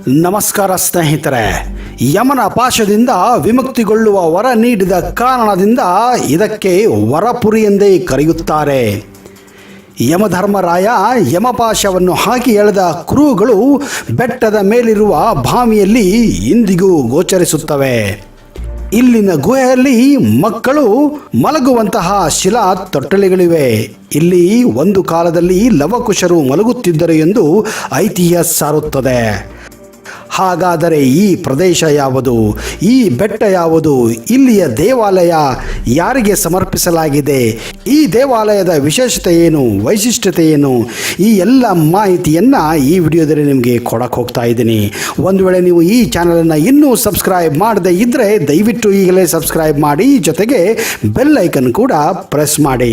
ನಮಸ್ಕಾರ ಸ್ನೇಹಿತರೆ. ಯಮನ ಪಾಶದಿಂದ ವಿಮುಕ್ತಿಗೊಳ್ಳುವ ವರ ನೀಡಿದ ಕಾರಣದಿಂದ ಇದಕ್ಕೆ ವರಪುರಿ ಎಂದೇ ಕರೆಯುತ್ತಾರೆ. ಯಮಧರ್ಮರಾಯ ಯಮಪಾಶವನ್ನು ಹಾಕಿ ಎಳೆದ ಕುರುಹುಗಳು ಬೆಟ್ಟದ ಮೇಲಿರುವ ಭಾಮಿಯಲ್ಲಿ ಇಂದಿಗೂ ಗೋಚರಿಸುತ್ತವೆ. ಇಲ್ಲಿನ ಗುಹೆಯಲ್ಲಿ ಮಕ್ಕಳು ಮಲಗುವಂತಹ ಶಿಲಾ ತೊಟ್ಟಲಿಗಳಿವೆ. ಇಲ್ಲಿ ಒಂದು ಕಾಲದಲ್ಲಿ ಲವಕುಶರು ಮಲಗುತ್ತಿದ್ದರು ಎಂದು ಐತಿಹ್ಯ ಸಾರುತ್ತದೆ. ಹಾಗಾದರೆ ಈ ಪ್ರದೇಶ ಯಾವುದು? ಈ ಬೆಟ್ಟ ಯಾವುದು? ಇಲ್ಲಿಯ ದೇವಾಲಯ ಯಾರಿಗೆ ಸಮರ್ಪಿಸಲಾಗಿದೆ? ಈ ದೇವಾಲಯದ ವಿಶೇಷತೆ ಏನು, ವೈಶಿಷ್ಟ್ಯತೆ ಏನು? ಈ ಎಲ್ಲ ಮಾಹಿತಿಯನ್ನು ಈ ವಿಡಿಯೋದಲ್ಲಿ ನಿಮಗೆ ಕೊಡಕ್ಕೆ ಹೋಗ್ತಾ ಇದ್ದೀನಿ. ಒಂದು ವೇಳೆ ನೀವು ಈ ಚಾನಲನ್ನು ಇನ್ನೂ ಸಬ್ಸ್ಕ್ರೈಬ್ ಮಾಡದೇ ಇದ್ದರೆ ದಯವಿಟ್ಟು ಈಗಲೇ ಸಬ್ಸ್ಕ್ರೈಬ್ ಮಾಡಿ, ಜೊತೆಗೆ ಬೆಲ್ ಐಕನ್ ಕೂಡ ಪ್ರೆಸ್ ಮಾಡಿ.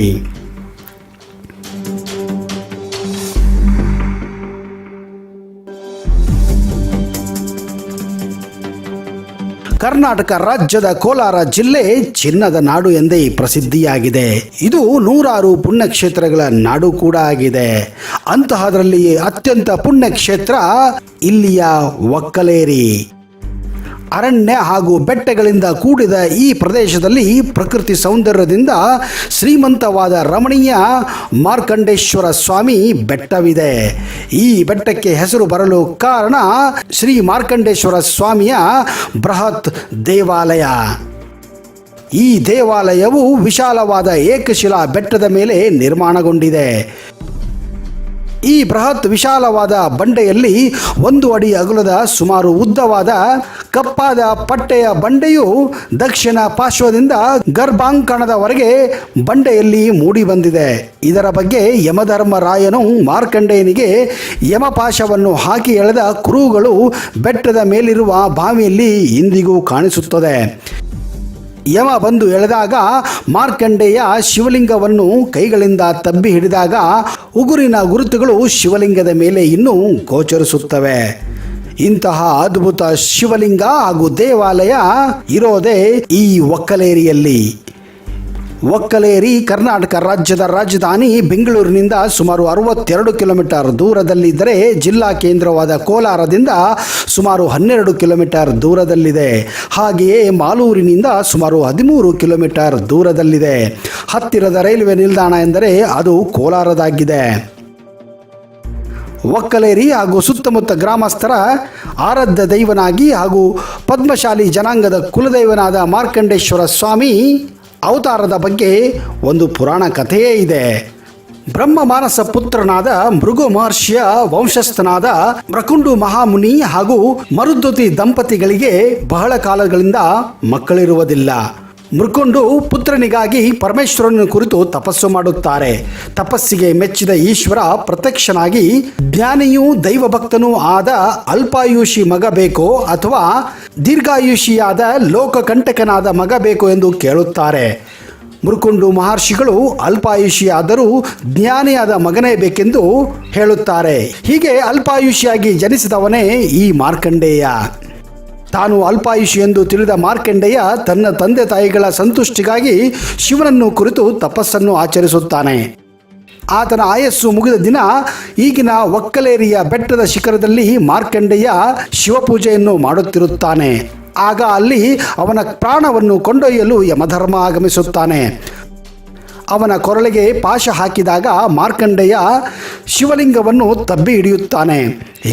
ಕರ್ನಾಟಕ ರಾಜ್ಯದ ಕೋಲಾರ ಜಿಲ್ಲೆ ಚಿನ್ನದ ನಾಡು ಎಂದೇ ಪ್ರಸಿದ್ಧಿಯಾಗಿದೆ. ಇದು ನೂರಾರು ಪುಣ್ಯಕ್ಷೇತ್ರಗಳ ನಾಡು ಕೂಡ ಆಗಿದೆ. ಅಂತಹದರಲ್ಲಿ ಅತ್ಯಂತ ಪುಣ್ಯಕ್ಷೇತ್ರ ಇಲ್ಲಿಯ ಒಕ್ಕಲೇರಿ. ಅರಣ್ಯ ಹಾಗೂ ಬೆಟ್ಟಗಳಿಂದ ಕೂಡಿದ ಈ ಪ್ರದೇಶದಲ್ಲಿ ಪ್ರಕೃತಿ ಸೌಂದರ್ಯದಿಂದ ಶ್ರೀಮಂತವಾದ ರಮಣೀಯ ಮಾರ್ಕಂಡೇಶ್ವರ ಸ್ವಾಮಿ ಬೆಟ್ಟವಿದೆ. ಈ ಬೆಟ್ಟಕ್ಕೆ ಹೆಸರು ಬರಲು ಕಾರಣ ಶ್ರೀ ಮಾರ್ಕಂಡೇಶ್ವರ ಸ್ವಾಮಿಯ ಬೃಹತ್ ದೇವಾಲಯ. ಈ ದೇವಾಲಯವು ವಿಶಾಲವಾದ ಏಕಶಿಲಾ ಬೆಟ್ಟದ ಮೇಲೆ ನಿರ್ಮಾಣಗೊಂಡಿದೆ. ಈ ಬೃಹತ್ ವಿಶಾಲವಾದ ಬಂಡೆಯಲ್ಲಿ 1 ಅಡಿ ಅಗಲದ ಸುಮಾರು ಉದ್ದವಾದ ಕಪ್ಪಾದ ಪಟ್ಟೆಯ ಬಂಡೆಯು ದಕ್ಷಿಣ ಪಾರ್ಶ್ವದಿಂದ ಗರ್ಭಾಂಕಣದವರೆಗೆ ಬಂಡೆಯಲ್ಲಿ ಮೂಡಿ ಬಂದಿದೆ. ಇದರ ಬಗ್ಗೆ ಯಮಧರ್ಮರಾಯನು ಮಾರ್ಕಂಡೇಯನಿಗೆ ಯಮಪಾಶವನ್ನು ಹಾಕಿ ಎಳೆದ ಕುರುಹುಗಳು ಬೆಟ್ಟದ ಮೇಲಿರುವ ಬಾವಿಯಲ್ಲಿ ಇಂದಿಗೂ ಕಾಣಿಸುತ್ತದೆ. ಯಮ ಬಂದು ಎಳೆದಾಗ ಮಾರ್ಕಂಡೇಯ ಶಿವಲಿಂಗವನ್ನು ಕೈಗಳಿಂದ ತಬ್ಬಿ ಹಿಡಿದಾಗ ಉಗುರಿನ ಗುರುತುಗಳು ಶಿವಲಿಂಗದ ಮೇಲೆ ಇನ್ನೂ ಗೋಚರಿಸುತ್ತವೆ. ಇಂತಹ ಅದ್ಭುತ ಶಿವಲಿಂಗ ಹಾಗೂ ದೇವಾಲಯ ಇರೋದೇ ಈ ಒಕ್ಕಲೇರಿಯಲ್ಲಿ. ಒಕ್ಕಲೇರಿ ಕರ್ನಾಟಕ ರಾಜ್ಯದ ರಾಜಧಾನಿ ಬೆಂಗಳೂರಿನಿಂದ ಸುಮಾರು 62 ಕಿಲೋಮೀಟರ್ ದೂರದಲ್ಲಿದ್ದರೆ ಜಿಲ್ಲಾ ಕೇಂದ್ರವಾದ ಕೋಲಾರದಿಂದ ಸುಮಾರು 12 ಕಿಲೋಮೀಟರ್ ದೂರದಲ್ಲಿದೆ. ಹಾಗೆಯೇ ಮಾಲೂರಿನಿಂದ ಸುಮಾರು 13 ಕಿಲೋಮೀಟರ್ ದೂರದಲ್ಲಿದೆ. ಹತ್ತಿರದ ರೈಲ್ವೆ ನಿಲ್ದಾಣ ಎಂದರೆ ಅದು ಕೋಲಾರದಾಗಿದೆ. ಒಕ್ಕಲೇರಿ ಹಾಗೂ ಸುತ್ತಮುತ್ತ ಗ್ರಾಮಸ್ಥರ ಆರಾಧ್ಯ ದೈವನಾಗಿ ಹಾಗೂ ಪದ್ಮಶಾಲಿ ಜನಾಂಗದ ಕುಲದೈವನಾದ ಮಾರ್ಕಂಡೇಶ್ವರ ಸ್ವಾಮಿ ಅವತಾರದ ಬಗ್ಗೆ ಒಂದು ಪುರಾಣ ಕಥೆಯೇ ಇದೆ. ಬ್ರಹ್ಮ ಮಾನಸ ಪುತ್ರನಾದ ಭೃಗು ಮಹರ್ಷಿಯ ವಂಶಸ್ಥನಾದ ಮೃಕುಂಡು ಮಹಾಮುನಿ ಹಾಗೂ ಮರುದ್ವತಿ ದಂಪತಿಗಳಿಗೆ ಬಹಳ ಕಾಲಗಳಿಂದ ಮಕ್ಕಳಿರುವುದಿಲ್ಲ. ಮೃಕುಂಡು ಪುತ್ರನಿಗಾಗಿ ಪರಮೇಶ್ವರನ ಕುರಿತು ತಪಸ್ಸು ಮಾಡುತ್ತಾರೆ. ತಪಸ್ಸಿಗೆ ಮೆಚ್ಚಿದ ಈಶ್ವರ ಪ್ರತ್ಯಕ್ಷನಾಗಿ ಜ್ಞಾನಿಯೂ ದೈವಭಕ್ತನೂ ಆದ ಅಲ್ಪಾಯುಷಿ ಮಗ ಬೇಕೋ ಅಥವಾ ದೀರ್ಘಾಯುಷಿಯಾದ ಲೋಕಕಂಟಕನಾದ ಮಗ ಬೇಕೋ ಎಂದು ಕೇಳುತ್ತಾರೆ. ಮೃಕುಂಡು ಮಹರ್ಷಿಗಳು ಅಲ್ಪಾಯುಷಿಯಾದರೂ ಜ್ಞಾನಿಯಾದ ಮಗನೇ ಬೇಕೆಂದು ಹೇಳುತ್ತಾರೆ. ಹೀಗೆ ಅಲ್ಪಾಯುಷಿಯಾಗಿ ಜನಿಸಿದವನೇ ಈ ಮಾರ್ಕಂಡೇಯ. ತಾನು ಅಲ್ಪಾಯುಷಿ ಎಂದು ತಿಳಿದ ಮಾರ್ಕಂಡೇಯ ತನ್ನ ತಂದೆ ತಾಯಿಗಳ ಸಂತುಷ್ಟಿಗಾಗಿ ಶಿವನನ್ನು ಕುರಿತು ತಪಸ್ಸನ್ನು ಆಚರಿಸುತ್ತಾನೆ. ಆತನ ಆಯಸ್ಸು ಮುಗಿದ ದಿನ ಈಗಿನ ಒಕ್ಕಲೇರಿಯ ಬೆಟ್ಟದ ಶಿಖರದಲ್ಲಿ ಮಾರ್ಕಂಡೇಯ ಶಿವಪೂಜೆಯನ್ನು ಮಾಡುತ್ತಿರುತ್ತಾನೆ. ಆಗ ಅಲ್ಲಿ ಅವನ ಪ್ರಾಣವನ್ನು ಕೊಂಡೊಯ್ಯಲು ಯಮಧರ್ಮ ಆಗಮಿಸುತ್ತಾನೆ. ಅವನ ಕೊರಳಿಗೆ ಪಾಶ ಹಾಕಿದಾಗ ಮಾರ್ಕಂಡೇಯ ಶಿವಲಿಂಗವನ್ನು ತಬ್ಬಿ ಹಿಡಿಯುತ್ತಾನೆ.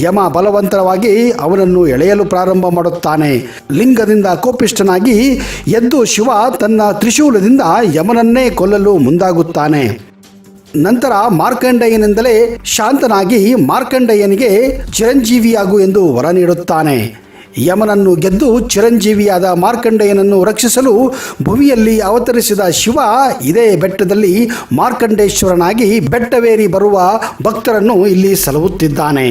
ಯಮ ಬಲವಂತವಾಗಿ ಅವನನ್ನು ಎಳೆಯಲು ಪ್ರಾರಂಭ ಮಾಡುತ್ತಾನೆ. ಲಿಂಗದಿಂದ ಕೋಪಿಷ್ಠನಾಗಿ ಎದ್ದು ಶಿವ ತನ್ನ ತ್ರಿಶೂಲದಿಂದ ಯಮನನ್ನೇ ಕೊಲ್ಲಲು ಮುಂದಾಗುತ್ತಾನೆ. ನಂತರ ಮಾರ್ಕಂಡೇಯನಿಂದಲೇ ಶಾಂತನಾಗಿ ಮಾರ್ಕಂಡೇಯನಿಗೆ ಚಿರಂಜೀವಿಯಾಗು ಎಂದು ವರ ನೀಡುತ್ತಾನೆ. ಯಮನನ್ನು ಗೆದ್ದು ಚಿರಂಜೀವಿಯಾದ ಮಾರ್ಕಂಡೇಯನನ್ನು ರಕ್ಷಿಸಲು ಭುವಿಯಲ್ಲಿ ಅವತರಿಸಿದ ಶಿವ ಇದೇ ಬೆಟ್ಟದಲ್ಲಿ ಮಾರ್ಕಂಡೇಶ್ವರನಾಗಿ ಬೆಟ್ಟವೇರಿ ಬರುವ ಭಕ್ತರನ್ನು ಇಲ್ಲಿ ಸಲಹುತ್ತಿದ್ದಾನೆ.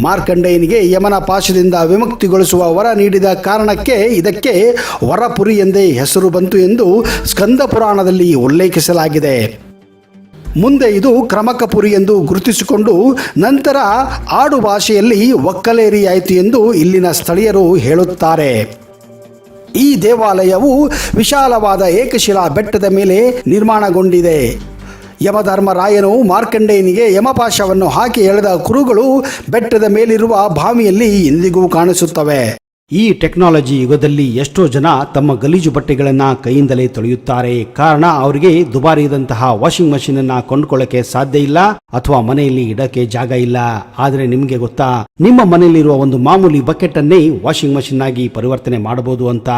ಮಾರ್ಕಂಡೇಯನಿಗೆ ಯಮನ ಪಾಶದಿಂದ ವಿಮುಕ್ತಿಗೊಳಿಸುವ ವರ ನೀಡಿದ ಕಾರಣಕ್ಕೆ ಇದಕ್ಕೆ ವರಪುರಿ ಎಂದೇ ಹೆಸರು ಬಂತು ಎಂದು ಸ್ಕಂದ ಪುರಾಣದಲ್ಲಿ ಉಲ್ಲೇಖಿಸಲಾಗಿದೆ. ಮುಂದೆ ಇದು ಕ್ರಮಕಪುರಿ ಎಂದು ಗುರುತಿಸಿಕೊಂಡು ನಂತರ ಆಡು ಭಾಷೆಯಲ್ಲಿ ಒಕ್ಕಲೇರಿಯಾಯಿತು ಎಂದು ಇಲ್ಲಿನ ಸ್ಥಳೀಯರು ಹೇಳುತ್ತಾರೆ. ಈ ದೇವಾಲಯವು ವಿಶಾಲವಾದ ಏಕಶಿಲಾ ಬೆಟ್ಟದ ಮೇಲೆ ನಿರ್ಮಾಣಗೊಂಡಿದೆ. ಯಮಧರ್ಮರಾಯನು ಮಾರ್ಕಂಡೇಯನಿಗೆ ಯಮಪಾಶವನ್ನು ಹಾಕಿ ಎಳೆದ ಕುರುಗಳು ಬೆಟ್ಟದ ಮೇಲಿರುವ ಬಾವಿಯಲ್ಲಿ ಇಂದಿಗೂ ಕಾಣಿಸುತ್ತವೆ. ಈ ಟೆಕ್ನಾಲಜಿ ಯುಗದಲ್ಲಿ ಎಷ್ಟೋ ಜನ ತಮ್ಮ ಗಲೀಜು ಬಟ್ಟೆಗಳನ್ನು ಕೈಯಿಂದಲೇ ತೊಳೆಯುತ್ತಾರೆ. ಕಾರಣ ಅವರಿಗೆ ದುಬಾರಿಯಾದಂತಹ ವಾಷಿಂಗ್ ಮಷೀನ್ ಅನ್ನ ಕೊಂಡ್ಕೊಳ್ಳಕ್ಕೆ ಸಾಧ್ಯ ಇಲ್ಲ ಅಥವಾ ಮನೆಯಲ್ಲಿ ಇಡಕ್ಕೆ ಜಾಗ ಇಲ್ಲ. ಆದರೆ ನಿಮಗೆ ಗೊತ್ತಾ, ನಿಮ್ಮ ಮನೆಯಲ್ಲಿರುವ ಒಂದು ಮಾಮೂಲಿ ಬಕೆಟ್ ಅನ್ನೇ ವಾಷಿಂಗ್ ಮಷೀನ್ ಆಗಿ ಪರಿವರ್ತನೆ ಮಾಡಬಹುದು ಅಂತ.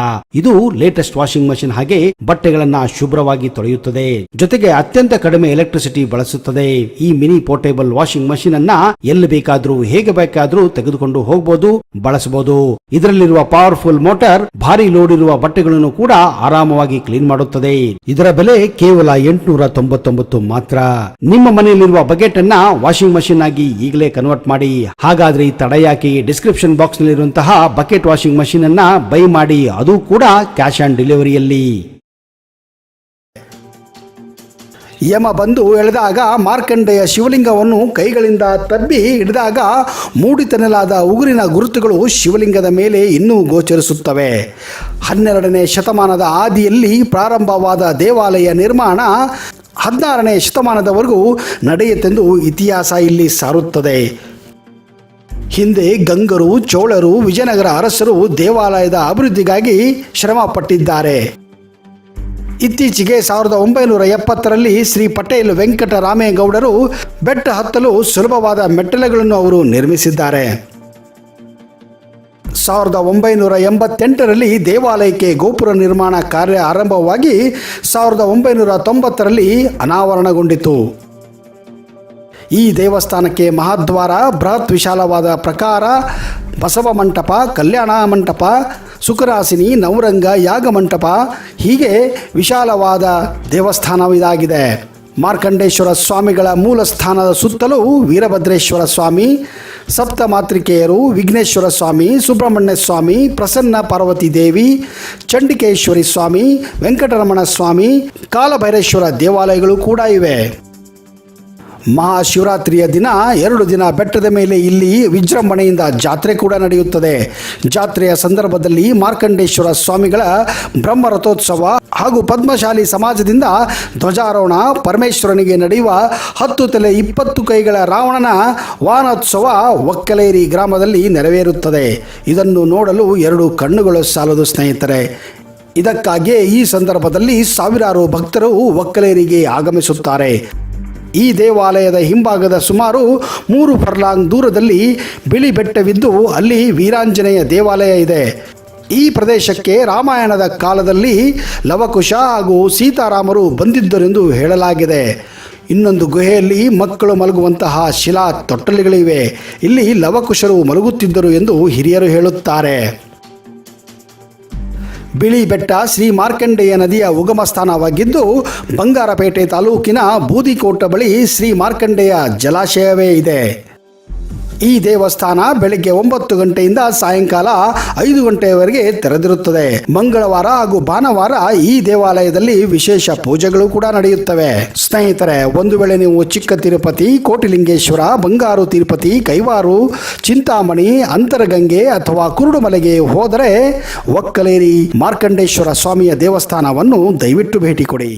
ಇದು ಲೇಟೆಸ್ಟ್ ವಾಷಿಂಗ್ ಮಷೀನ್ ಹಾಗೆ ಬಟ್ಟೆಗಳನ್ನ ಶುಭ್ರವಾಗಿ ತೊಳೆಯುತ್ತದೆ, ಜೊತೆಗೆ ಅತ್ಯಂತ ಕಡಿಮೆ ಎಲೆಕ್ಟ್ರಿಸಿಟಿ ಬಳಸುತ್ತದೆ. ಈ ಮಿನಿ ಪೋರ್ಟೇಬಲ್ ವಾಷಿಂಗ್ ಮಷೀನ್ ಅನ್ನ ಎಲ್ಲಿ ಬೇಕಾದ್ರೂ ಹೇಗೆ ಬೇಕಾದ್ರೂ ತೆಗೆದುಕೊಂಡು ಹೋಗಬಹುದು, ಬಳಸಬಹುದು. ಇದರಲ್ಲಿ ಪವರ್ಫುಲ್ ಮೋಟಾರ್ ಭಾರಿ ಲೋಡ್ ಇರುವ ಬಟ್ಟೆಗಳನ್ನು ಕೂಡ ಆರಾಮವಾಗಿ ಕ್ಲೀನ್ ಮಾಡುತ್ತದೆ. ಇದರ ಬೆಲೆ ಕೇವಲ 899 ಮಾತ್ರ. ನಿಮ್ಮ ಮನೆಯಲ್ಲಿರುವ ಬಕೆಟ್ ಅನ್ನ ವಾಷಿಂಗ್ ಮಷೀನ್ ಆಗಿ ಈಗಲೇ ಕನ್ವರ್ಟ್ ಮಾಡಿ. ಹಾಗಾದ್ರೆ ಈ ತಡ ಯಾಕೆ? ಡಿಸ್ಕ್ರಿಪ್ಷನ್ ಬಾಕ್ಸ್ ನಲ್ಲಿರುವಂತಹ ಬಕೆಟ್ ವಾಷಿಂಗ್ ಮಷೀನ್ ಅನ್ನ ಬೈ ಮಾಡಿ, ಅದು ಕೂಡ ಕ್ಯಾಶ್ ಆನ್ ಡೆಲಿವರಿಯಲ್ಲಿ. ಯಮ ಬಂದು ಎಳೆದಾಗ ಮಾರ್ಕಂಡೇಯ ಶಿವಲಿಂಗವನ್ನು ಕೈಗಳಿಂದ ತಬ್ಬಿ ಹಿಡಿದಾಗ ಮೂಡಿತೆನ್ನಲಾದ ಉಗುರಿನ ಗುರುತುಗಳು ಶಿವಲಿಂಗದ ಮೇಲೆ ಇನ್ನೂ ಗೋಚರಿಸುತ್ತವೆ. 12ನೇ ಶತಮಾನದ ಆದಿಯಲ್ಲಿ ಪ್ರಾರಂಭವಾದ ದೇವಾಲಯ ನಿರ್ಮಾಣ 16ನೇ ಶತಮಾನದವರೆಗೂ ನಡೆಯುತ್ತೆಂದು ಇತಿಹಾಸ ಇಲ್ಲಿ ಸಾರುತ್ತದೆ. ಹಿಂದೆ ಗಂಗರು, ಚೋಳರು, ವಿಜಯನಗರ ಅರಸರು ದೇವಾಲಯದ ಅಭಿವೃದ್ಧಿಗಾಗಿ ಶ್ರಮ ಪಟ್ಟಿದ್ದಾರೆ. ಇತ್ತೀಚೆಗೆ 1970ರಲ್ಲಿ ಶ್ರೀ ಪಟೇಲ್ ವೆಂಕಟರಾಮೇಗೌಡರು ಬೆಟ್ಟ ಹತ್ತಲು ಸುಲಭವಾದ ಮೆಟ್ಟಿಲುಗಳನ್ನು ಅವರು ನಿರ್ಮಿಸಿದ್ದಾರೆ. 1988ರಲ್ಲಿ ದೇವಾಲಯಕ್ಕೆ ಗೋಪುರ ನಿರ್ಮಾಣ ಕಾರ್ಯ ಆರಂಭವಾಗಿ 1990ರಲ್ಲಿ ಅನಾವರಣಗೊಂಡಿತು. ಈ ದೇವಸ್ಥಾನಕ್ಕೆ ಮಹಾದ್ವಾರ, ಬೃಹತ್ ವಿಶಾಲವಾದ ಪ್ರಾಕಾರ, ಬಸವ ಮಂಟಪ, ಕಲ್ಯಾಣ ಮಂಟಪ, ಸುಖರಾಸಿನಿ, ನವರಂಗ, ಯಾಗ ಮಂಟಪ ಹೀಗೆ ವಿಶಾಲವಾದ ದೇವಸ್ಥಾನವಿದಾಗಿದೆ. ಮಾರ್ಕಂಡೇಶ್ವರ ಸ್ವಾಮಿಗಳ ಮೂಲ ಸ್ಥಾನದ ಸುತ್ತಲೂ ವೀರಭದ್ರೇಶ್ವರ ಸ್ವಾಮಿ, ಸಪ್ತಮಾತೃಕೆಯರು, ವಿಘ್ನೇಶ್ವರ ಸ್ವಾಮಿ, ಸುಬ್ರಹ್ಮಣ್ಯ ಸ್ವಾಮಿ, ಪ್ರಸನ್ನ ಪಾರ್ವತಿ ದೇವಿ, ಚಂಡಿಕೇಶ್ವರಿ ಸ್ವಾಮಿ, ವೆಂಕಟರಮಣ ಸ್ವಾಮಿ, ಕಾಲಭೈರೇಶ್ವರ ದೇವಾಲಯಗಳು ಕೂಡ ಇವೆ. ಮಹಾಶಿವರಾತ್ರಿಯ ದಿನ 2 ದಿನ ಬೆಟ್ಟದ ಮೇಲೆ ಇಲ್ಲಿ ವಿಜೃಂಭಣೆಯಿಂದ ಜಾತ್ರೆ ಕೂಡ ನಡೆಯುತ್ತದೆ. ಜಾತ್ರೆಯ ಸಂದರ್ಭದಲ್ಲಿ ಮಾರ್ಕಂಡೇಶ್ವರ ಸ್ವಾಮಿಗಳ ಬ್ರಹ್ಮರಥೋತ್ಸವ ಹಾಗೂ ಪದ್ಮಶಾಲಿ ಸಮಾಜದಿಂದ ಧ್ವಜಾರೋಹಣ, ಪರಮೇಶ್ವರನಿಗೆ ನಡೆಯುವ 10 ತಲೆ 20 ಕೈಗಳ ರಾವಣನ ವಾಹನೋತ್ಸವ ಒಕ್ಕಲೇರಿ ಗ್ರಾಮದಲ್ಲಿ ನೆರವೇರುತ್ತದೆ. ಇದನ್ನು ನೋಡಲು 2 ಕಣ್ಣುಗಳು ಸಾಲದು ಸ್ನೇಹಿತರೆ. ಇದಕ್ಕಾಗಿಯೇ ಈ ಸಂದರ್ಭದಲ್ಲಿ ಸಾವಿರಾರು ಭಕ್ತರು ಒಕ್ಕಲೇರಿಗೆ ಆಗಮಿಸುತ್ತಾರೆ. ಈ ದೇವಾಲಯದ ಹಿಂಭಾಗದ ಸುಮಾರು 3 ಫರ್ಲಾಂಗ್ ದೂರದಲ್ಲಿ ಬಿಳಿ ಬೆಟ್ಟವಿದ್ದು ಅಲ್ಲಿ ವೀರಾಂಜನೇಯ ದೇವಾಲಯ ಇದೆ. ಈ ಪ್ರದೇಶಕ್ಕೆ ರಾಮಾಯಣದ ಕಾಲದಲ್ಲಿ ಲವಕುಶ ಹಾಗೂ ಸೀತಾರಾಮರು ಬಂದಿದ್ದರೆಂದು ಹೇಳಲಾಗಿದೆ. ಇನ್ನೊಂದು ಗುಹೆಯಲ್ಲಿ ಮಕ್ಕಳು ಮಲಗುವಂತಹ ಶಿಲಾ ತೊಟ್ಟಲಿಗಳಿವೆ. ಇಲ್ಲಿ ಲವಕುಶರು ಮಲಗುತ್ತಿದ್ದರು ಎಂದು ಹಿರಿಯರು ಹೇಳುತ್ತಾರೆ. ಬಿಳಿ ಬೆಟ್ಟ ಶ್ರೀ ಮಾರ್ಕಂಡೇಯ ನದಿಯ ಉಗಮ ಸ್ಥಾನವಾಗಿದ್ದು ಬಂಗಾರಪೇಟೆ ತಾಲೂಕಿನ ಬೂದಿಕೋಟ ಬಳಿ ಶ್ರೀ ಮಾರ್ಕಂಡೇಯ ಜಲಾಶಯವೇ ಇದೆ. ಈ ದೇವಸ್ಥಾನ ಬೆಳಗ್ಗೆ 9 ಗಂಟೆಯಿಂದ ಸಾಯಂಕಾಲ 5 ಗಂಟೆಯವರೆಗೆ ತೆರೆದಿರುತ್ತದೆ. ಮಂಗಳವಾರ ಹಾಗೂ ಭಾನುವಾರ ಈ ದೇವಾಲಯದಲ್ಲಿ ವಿಶೇಷ ಪೂಜೆಗಳು ಕೂಡ ನಡೆಯುತ್ತವೆ. ಸ್ನೇಹಿತರೆ, ಒಂದು ವೇಳೆ ನೀವು ಚಿಕ್ಕ ತಿರುಪತಿ, ಕೋಟಿಲಿಂಗೇಶ್ವರ, ಬಂಗಾರು ತಿರುಪತಿ, ಕೈವಾರು, ಚಿಂತಾಮಣಿ, ಅಂತರಗಂಗೆ ಅಥವಾ ಕುರುಡುಮಲೆಗೆ ಹೋದರೆ ಒಕ್ಕಲೇರಿ ಮಾರ್ಕಂಡೇಶ್ವರ ಸ್ವಾಮಿಯ ದೇವಸ್ಥಾನವನ್ನು ದಯವಿಟ್ಟು ಭೇಟಿ ಕೊಡಿ.